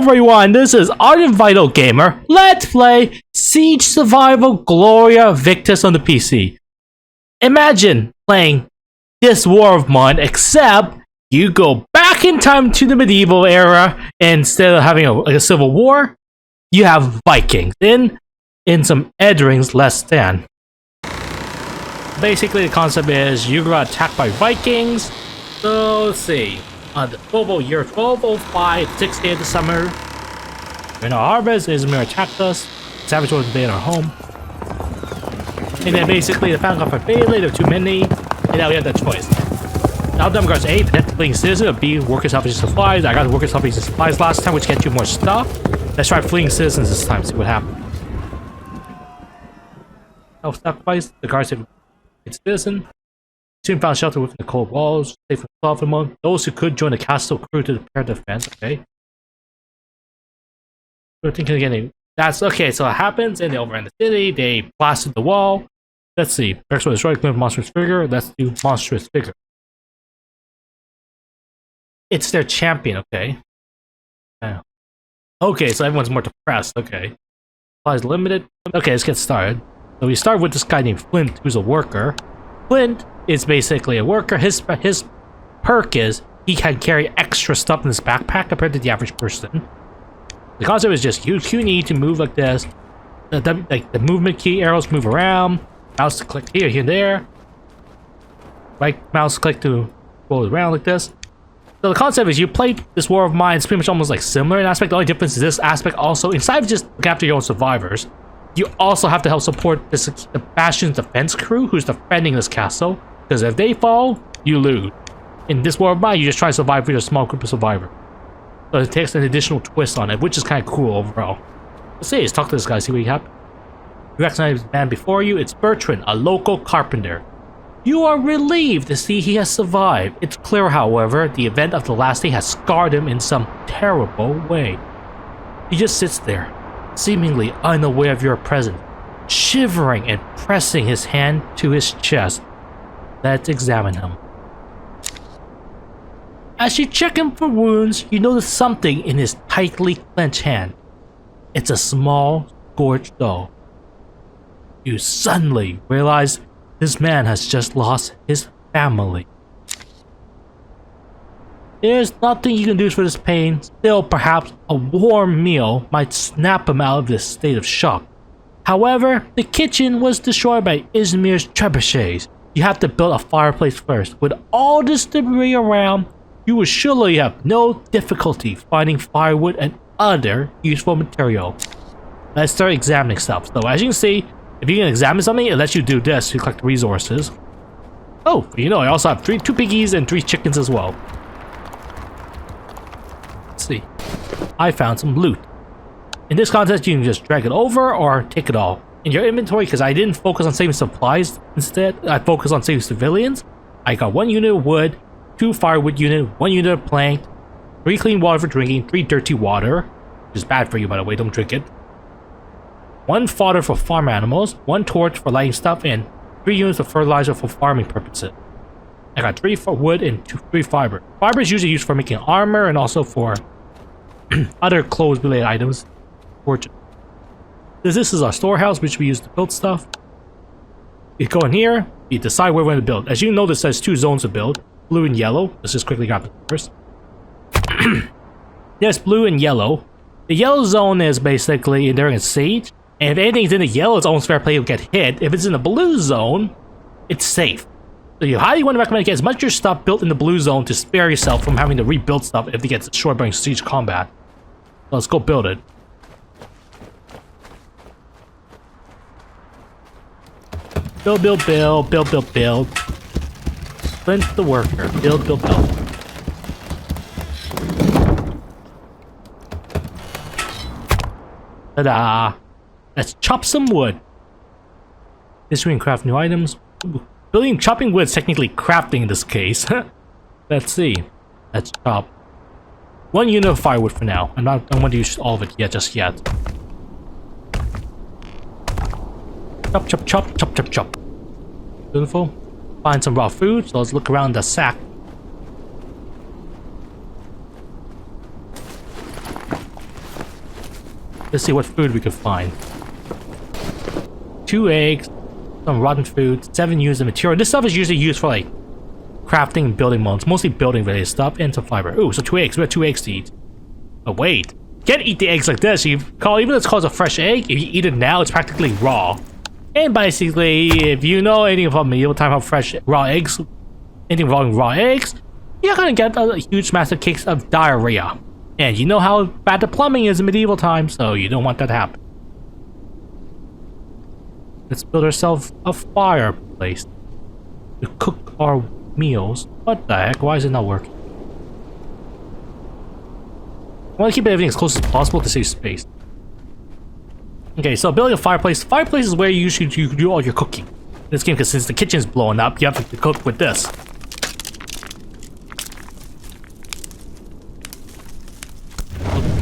everyone, this is ArdentVitalGamer. Let's play Siege Survival Gloria Victis on the PC. Imagine playing this war of mine, except you go back in time to the medieval era, and instead of having a civil war, you have Vikings in some Edrings less than. Basically, the concept is you got attacked by Vikings. So let's see. On the year 1205, 6th day of the summer, during our harvest, Izmir attacked us. Savage was invading our home. And then basically, the found got for Bailey, there were too many, and now we have that choice. Outdone guards A, protect the fleeing citizen, or B, workers salvage supplies. I got the workers salvage supplies last time, which get you more stuff. Let's try fleeing citizens this time, see what happens. Self-sacrifice, the guards have its citizen. Soon found shelter within the cold walls, safe from the among those who could join the castle crew to prepare defense. Okay. We're thinking again. That's okay. So it happens, and they overran the city. They blasted the wall. Let's see. First one is right. Monstrous figure. Let's do monstrous figure. It's their champion. Okay. Yeah. Okay. So everyone's more depressed. Okay. Supplies limited. Okay. Let's get started. So we start with this guy named Flint, who's a worker. Flint is basically a worker. His perk is he can carry extra stuff in his backpack compared to the average person. The concept is just use Q and E to move like this. Like the movement key arrows move around. Mouse to click here, there. Right mouse click to roll around like this. So the concept is you play this War of Mine. It's pretty much almost like similar in aspect. The only difference is this aspect also, inside of just look after your own survivors, you also have to help support the Bastion's defense crew who's defending this castle. Because if they fall, you lose. In this War of Mine, you just try to survive with a small group of survivors. So it takes an additional twist on it, which is kind of cool overall. Let's see, let's talk to this guy, see what he happened. You recognize the man before you. It's Bertrand, a local carpenter. You are relieved to see he has survived. It's clear, however, the event of the last day has scarred him in some terrible way. He just sits there, seemingly unaware of your presence, shivering and pressing his hand to his chest. Let's examine him. As you check him for wounds, you notice something in his tightly clenched hand. It's a small, scorched doll. You suddenly realize this man has just lost his family. There's nothing you can do for this pain. Still, perhaps a warm meal might snap him out of this state of shock. However, the kitchen was destroyed by Izmir's trebuchets. You have to build a fireplace first. With all this debris around, you will surely have no difficulty finding firewood and other useful material. Let's start examining stuff. So as you can see, if you can examine something, it lets you do this to collect resources. Oh, you know, I also have 2 piggies and 3 chickens as well. Let's see. I found some loot. In this contest, you can just drag it over or take it all. In your inventory, because I didn't focus on saving supplies, instead I focused on saving civilians. I got 1 unit of wood, 2 firewood unit, 1 unit of plank, 3 clean water for drinking, 3 dirty water, which is bad for you by the way, don't drink it. 1 fodder for farm animals, 1 torch for lighting stuff, and 3 units of fertilizer for farming purposes. I got 3 for wood and 3 fiber. Fiber is usually used for making armor and also for other clothes related items. This is our storehouse, which we use to build stuff. You go in here, you decide where we're going to build. As you notice, there's 2 zones to build, blue and yellow. Let's just quickly grab it first. There's blue and yellow. The yellow zone is basically during a siege, and if anything's in the yellow, it's almost fair play to get hit. If it's in the blue zone, it's safe. So you highly want to recommend get as much of your stuff built in the blue zone to spare yourself from having to rebuild stuff if it gets destroyed during siege combat. So let's go build it. Build, build, build, build, build, build. Flint the worker. Build, build, build. Ta-da! Let's chop some wood. This we can craft new items. Ooh. Chopping wood is technically crafting in this case. Let's see. Let's chop. 1 unit of firewood for now. I don't want to use all of it yet, just yet. Chop, chop, chop, chop, chop, chop. Beautiful. Find some raw food, so let's look around the sack. Let's see what food we can find. 2 eggs, some rotten food, 7 units of material. This stuff is usually used for like crafting and building modes, mostly building related stuff, and some fiber. Ooh, so 2 eggs. We have 2 eggs to eat. Oh wait, you can't eat the eggs like this. Even though it's called a fresh egg, if you eat it now, it's practically raw. And basically, if you know anything about medieval time, how fresh raw eggs, anything involving raw eggs, you're gonna get a huge massive case of diarrhea. And you know how bad the plumbing is in medieval times, so you don't want that to happen. Let's build ourselves a fireplace to cook our meals. What the heck? Why is it not working? I want to keep everything as close as possible to save space. Okay, so building a fireplace. Fireplace is where you usually do all your cooking in this game, because since the kitchen's blowing up, you have to cook with this.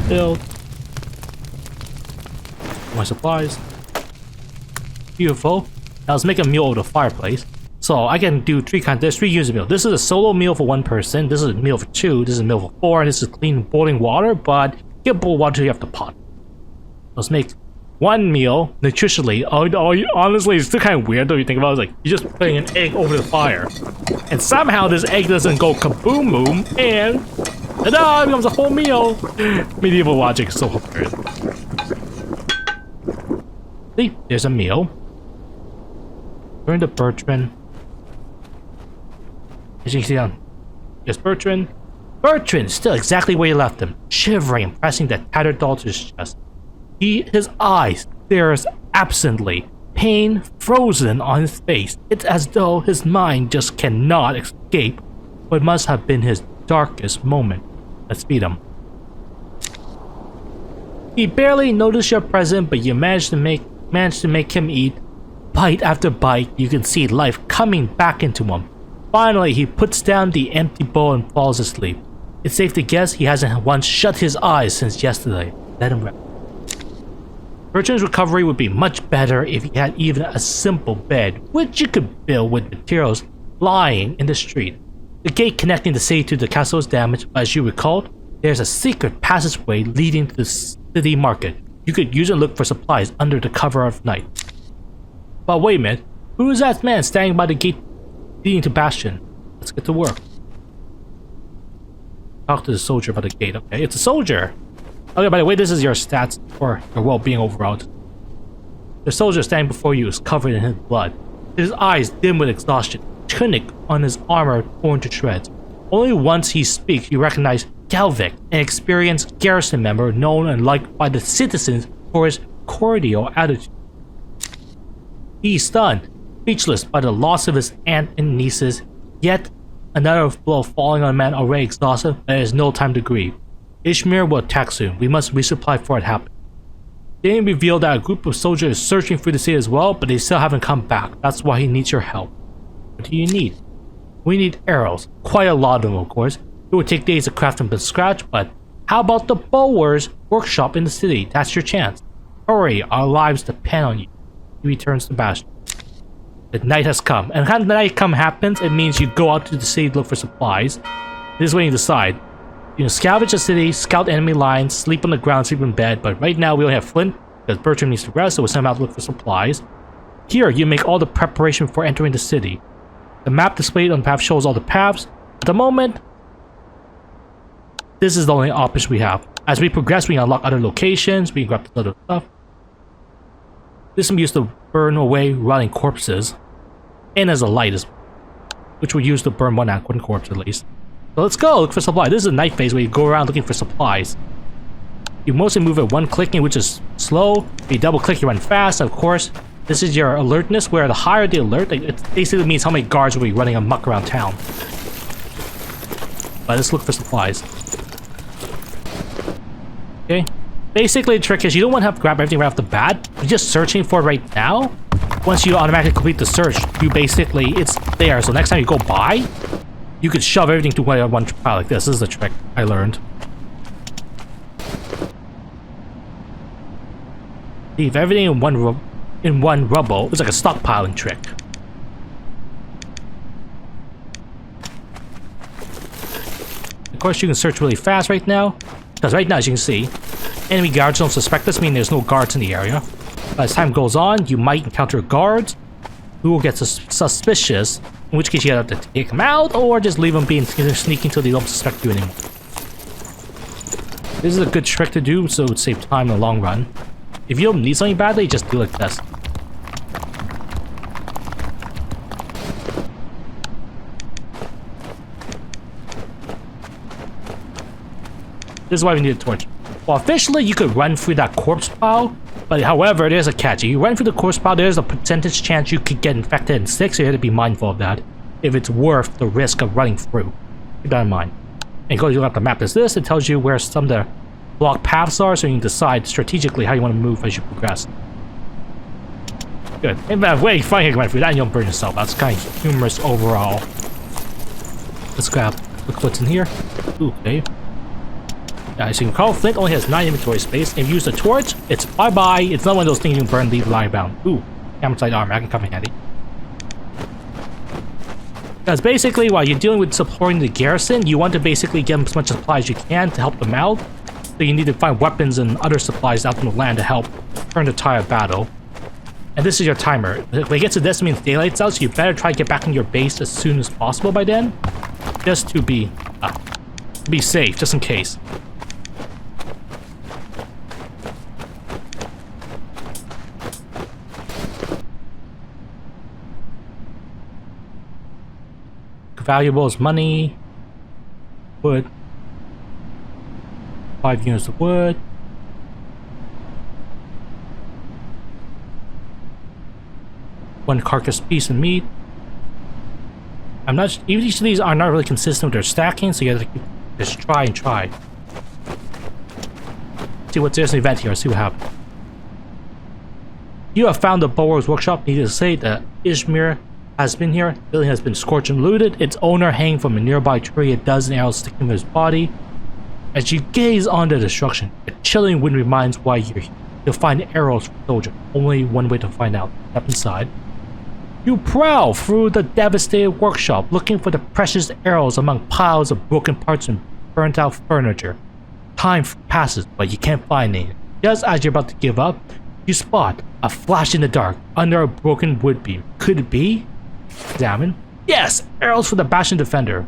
Build my supplies. Beautiful. Now let's make a meal over the fireplace. So I can do 3 kinds. There's 3 units of meal. This is a solo meal for 1 person. This is a meal for 2. This is a meal for 4. And this is clean boiling water. But you can't boil water till you have the pot. Let's make 1 meal nutritionally. Honestly, it's still kind of weird though. You think about it. It's like you're just putting an egg over the fire, and somehow this egg doesn't go kaboom boom, and ta-da! It becomes a whole meal. Medieval logic is so hilarious. See, there's a meal. Turn to Bertrand. As you can see on, here's Bertrand. Bertrand, still exactly where you left him, shivering and pressing that tattered doll to his chest. His eyes stares absently, pain frozen on his face. It's as though his mind just cannot escape what must have been his darkest moment. Let's feed him. He barely noticed your presence, but you managed to make him eat. Bite after bite, you can see life coming back into him. Finally, he puts down the empty bowl and falls asleep. It's safe to guess he hasn't once shut his eyes since yesterday. Let him rest. Bertrand's recovery would be much better if he had even a simple bed, which you could build with materials lying in the street. The gate connecting the city to the castle is damaged, but as you recalled, there's a secret passageway leading to the city market. You could use it and look for supplies under the cover of night. But wait a minute, who is that man standing by the gate leading to Bastion? Let's get to work. Talk to the soldier about the gate. Okay, it's a soldier. Okay, by the way, this is your stats for your well-being overall. The soldier standing before you is covered in his blood. His eyes dim with exhaustion, tunic on his armor torn to shreds. Only once he speaks, you recognize Galvic, an experienced garrison member known and liked by the citizens for his cordial attitude. He's stunned, speechless by the loss of his aunt and nieces, yet another blow falling on a man already exhausted. There is no time to grieve. Ishmir will attack soon. We must resupply before it happens. They revealed that a group of soldiers is searching through the city as well, but they still haven't come back. That's why he needs your help. What do you need? We need arrows. Quite a lot of them, of course. It would take days to craft them from scratch, but how about the bowyer's workshop in the city? That's your chance. Hurry, our lives depend on you. He returns to Bastion. The night has come, and when the night come happens, it means you go out to the city to look for supplies. This is when you decide. You can scavenge the city, scout enemy lines, sleep on the ground, sleep in bed, but right now we only have Flint, because Bertrand needs to rest, so we'll send him out to look for supplies. Here, you make all the preparation before entering the city. The map displayed on the path shows all the paths. At the moment, this is the only option we have. As we progress, we can unlock other locations, we can grab this other stuff. This can be used to burn away rotting corpses, and as a light, which we use to burn one corpse at least. So let's go look for supplies. This is a night phase where you go around looking for supplies. You mostly move at one clicking, which is slow. If you double click, you run fast. And of course, this is your alertness, where the higher the alert, it basically means how many guards will be running amok around town. But let's look for supplies. Okay. Basically, the trick is you don't want to have to grab everything right off the bat. You're just searching for it right now. Once you automatically complete the search, you basically, it's there. So next time you go by, you could shove everything to one pile like this. This is a trick I learned. Leave everything in one rubble. It's like a stockpiling trick. Of course, you can search really fast right now, because right now, as you can see, enemy guards don't suspect us, meaning there's no guards in the area. As time goes on, you might encounter guards who will get suspicious, in which case you have to take them out or just leave them being sneaky until they don't suspect you anymore. This is a good trick to do, so it would save time in the long run. If you don't need something badly, just do like this. This is why we need a torch. Well, officially, you could run through that corpse pile, but however, there's a catch. If you run through the corpse pile, there's a percentage chance you could get infected and sick, so you have to be mindful of that. If it's worth the risk of running through. Keep that in mind. And go look at the map. There's this. It tells you where some of the block paths are, so you can decide strategically how you want to move as you progress. Good. And wait, finally you can run through that and you don't burn yourself. That's kind of humorous overall. Let's grab, look what's in here. Ooh, okay. As you can recall, Flint only has 9 inventory space. If you use the torch, it's bye-bye. It's not one of those things you can burn, leave lying bound. Ooh, camera-side armor. That can come in handy. Because basically, while you're dealing with supporting the garrison, you want to basically get them as much supply as you can to help them out. So you need to find weapons and other supplies out in the land to help turn the tide of battle. And this is your timer. When it gets to this, it means daylight's out, so you better try to get back in your base as soon as possible by then. Just to be safe, just in case. Valuables, money, wood, 5 units of wood, one carcass piece of meat. I'm not, even each of these are not really consistent with their stacking, so you have to just try and try. See what's there's an event here, see what happens. You have found the bowyer's workshop. Needless to say that Ishmir has been here. The building has been scorched and looted. Its owner hanging from a nearby tree, a dozen arrows sticking to his body. As you gaze on the destruction, a chilling wind reminds why you're here. You'll find arrows for soldiers. Only one way to find out. Step inside. You prowl through the devastated workshop, looking for the precious arrows among piles of broken parts and burnt out furniture. Time passes, but you can't find any. Just as you're about to give up, you spot a flash in the dark under a broken wood beam. Could it be? Examine. Yes! Arrows for the Bastion defender.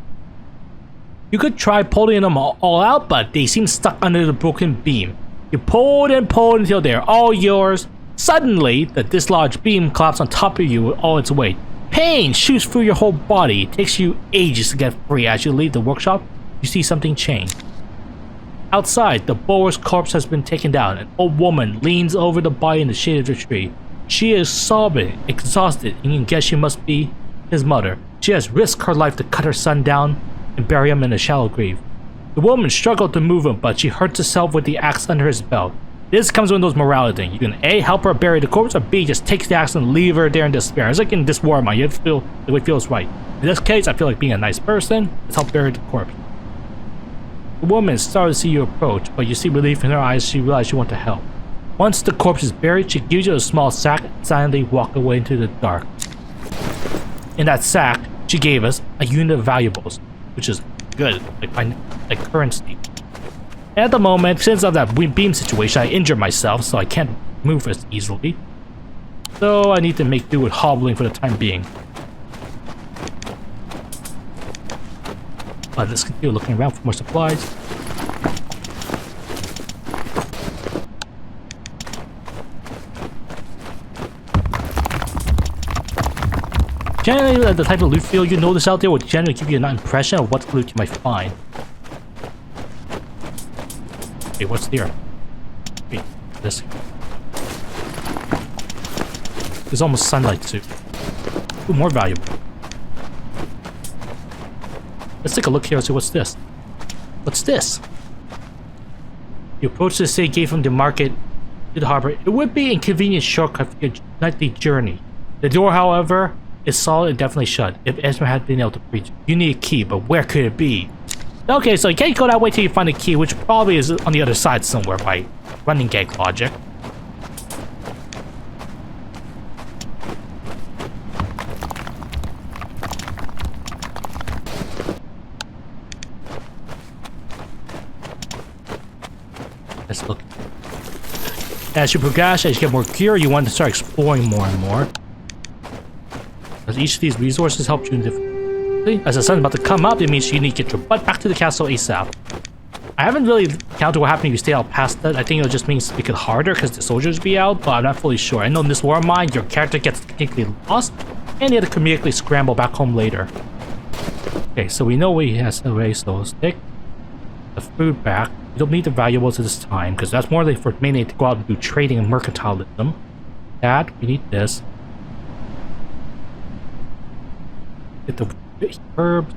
You could try pulling them all out, but they seem stuck under the broken beam. You pulled and pulled until they're all yours. Suddenly, the dislodged beam collapses on top of you with all its weight. Pain shoots through your whole body. It takes you ages to get free. As you leave the workshop, you see something change. Outside, the bowyer's corpse has been taken down. An old woman leans over the body in the shade of the tree. She is sobbing, exhausted, and you can guess she must be his mother. She has risked her life to cut her son down and bury him in a shallow grave. The woman struggled to move him, but she hurts herself with the axe under his belt. This comes with those morality things. You can A, help her bury the corpse, or B, just take the axe and leave her there in despair. It's like in this war, man. You have to feel the way it feels right. In this case, I feel like being a nice person. Let's help bury the corpse. The woman started to see you approach, but you see relief in her eyes. She realizes you want to help. Once the corpse is buried, she gives you a small sack and silently walks away into the dark. In that sack, she gave us a unit of valuables, which is good, like currency. And at the moment, since of that beam situation, I injured myself, so I can't move as easily. So I need to make do with hobbling for the time being. But let's continue looking around for more supplies. Generally, the type of loot field you notice out there will generally give you an impression of what loot you might find. Okay, what's there? Wait, this. There's almost sunlight too. Ooh, more valuable. Let's take a look here and see what's this. What's this? You approach the city gate from the market to the harbor. It would be an inconvenient shortcut for your nightly journey. The door, however, is solid and definitely shut. If Esmer had been able to breach it, you need a key, but where could it be? Okay, so you can't go that way till you find a key, which probably is on the other side somewhere by running gag logic. Let's look. As you progress, as you get more gear, you want to start exploring more and more. As each of these resources help you in different. As the sun's about to come up, it means you need to get your butt back to the castle ASAP. I haven't really counted what happened if you stay out past that. I think it just means make it harder because the soldiers be out, but I'm not fully sure. I know in this war of mine, your character gets technically lost, and you have to comedically scramble back home later. Okay, so we know what he has away, so let's take the food back. You don't need the valuables at this time, because that's more like for mainly to go out and do trading and mercantilism. That, we need this. Get the herbs.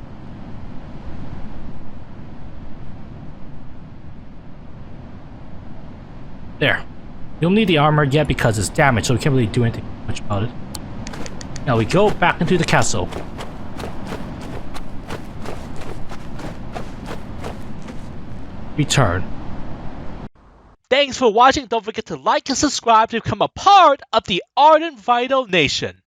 There. You don't need the armor yet because it's damaged, so we can't really do anything much about it. Now we go back into the castle. Return. Thanks for watching. Don't forget to like and subscribe to become a part of the Ardent Vital Nation.